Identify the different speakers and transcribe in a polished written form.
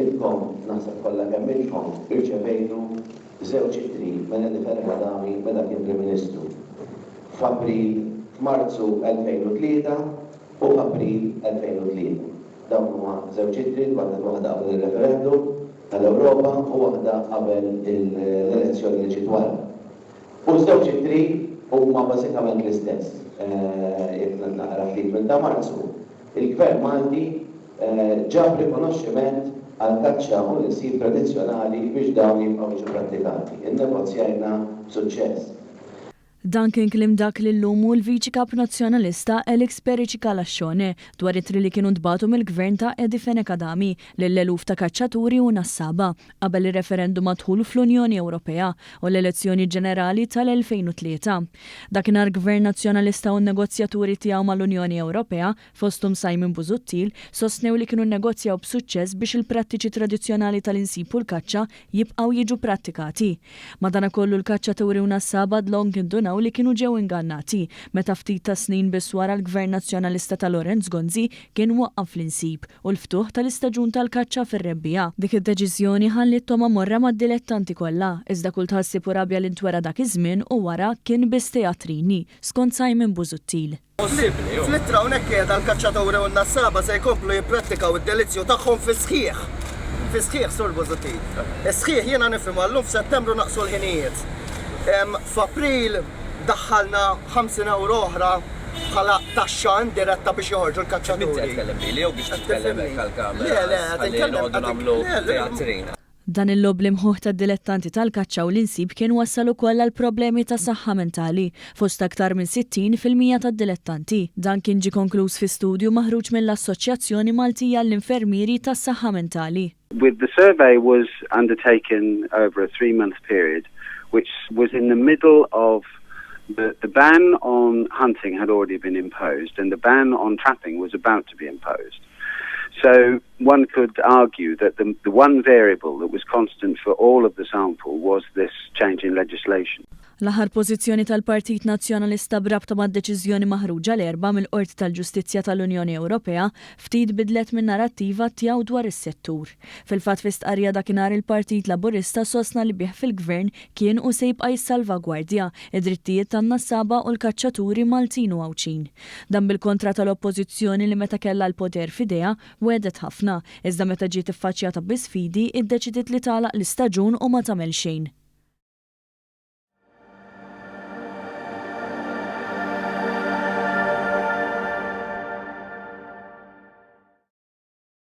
Speaker 1: Ilkom, naħseb kollha kemm ilkom irċevejtu żewġ ittri minn Elifer Kadami meta kien Prim Ministru. F'Marzu 2003 u f'April 2003. Dawn huma żewġ ittri waħda qabel ir-referendum tal-Ewropa u waħda qabel l-elezzjoni li ġiet wara. U żewġ ittri huma bażikament l-istess. Jekk naqra ftit minn ta' Marzu, il-Gvern Malti ġab rikonoxximent għal-kaċċa u l-insib tradizzjonali biex dawn jibqgħu jiġu prattikati. Innegozjajna b'suċċess.
Speaker 2: Dan kien klim dak li l-lumu l-Viċi Kap Nazzjonalista Elix Periċi-Kalascione dwar it-tri li kienu ntbagħtu mill-Gvern ta' Edifen Kadami lill-eluf ta' kaċċaturi u nassaba qabel ir-referendum madħul fl-Unjoni Ewropea u l-elezzjoni ġenerali tal-2003. Dakinhar Gvern Nazzjonalista u n-negozjaturi tiegħu mal-Unjoni Ewropea fosthom Simon Busuttil sostnew li kienu nnegozjaw b'suċċess biex il-prattiċi tradizzjonali tal-insib u l-kaċċa jibqgħu jiġu prattikati. Madankollu l-kaċċaturi u nassaba dlong indunaw li kienu ġew ingannati meta ftit ta' snin biss wara l-Gvern Nazzjonalista ta' Lorenz Gonzi kien waqqaf l-insib u l-ftuħ tal-istaġun tal-kaċċa fir-rebbija. Dik id-deċiżjoni ħallithom morra mad-dilettanti kollha, iżda kull tħassib u rabja li ntwera dak iż-żmien u wara kien biss teatrini, skont Simon Busuttil.
Speaker 3: Fl-ittra hawnhekk qiegħda l-kaċċaturi u n-nassaba se jkomplu jipprattikaw id-delizzju tagħhom fi sħiħ. Fi sħiħ Sur Busuttil. Is-sħiħ jiena nifhim llum f'Settembru naqsu l-ħinijiet. F'April daħħalna 50 euro oħra bħala taxxa indiretta biex joħorġu l-kaċċaturi.
Speaker 2: Dan il-lob li mħuħ tad-dilettanti tal-kaċċa u l-insib kien wassal ukoll għal problemi ta' saħħa mentali fost aktar minn 60% tad-dilettanti. Dan kien ġi konkluż fi studju maħruġ mill-Assoċjazzjoni Maltija l-Infermieri tas-Saħħa Mentali.
Speaker 4: The survey was undertaken over a 3-month period, which was in the middle of the ban on hunting had already been imposed and the ban on trapping was about to be imposed. So one could argue that the one variable that was constant for all of the sample was this change in legislation.
Speaker 2: L-aħħar pożizzjoni tal-Partit Nazzjonalista brabta mad-deċiżjoni maħruġa l-erba' mill-Qorti tal-Ġustizzja tal-Unjoni Ewropea ftit bidlet min-narattiva tiegħu dwar is-settur. Fil-fatt fi stqarrija dakinhar il-Partit Laburista sostna li bih fil-Gvern kien u se jibqa' jissalvagwardja id-drittijiet tan-nassaba u l-kaċċaturi Maltin u Għawċin. Dan bil-kontra tal-Oppożizzjoni li meta kellha l-poter f'idejha wedet ħafna, iżda meta ġiet iffaċċjata bi sfidi iddeċidiet li tagħlaq l-istaġun u ma tagħmel xejn.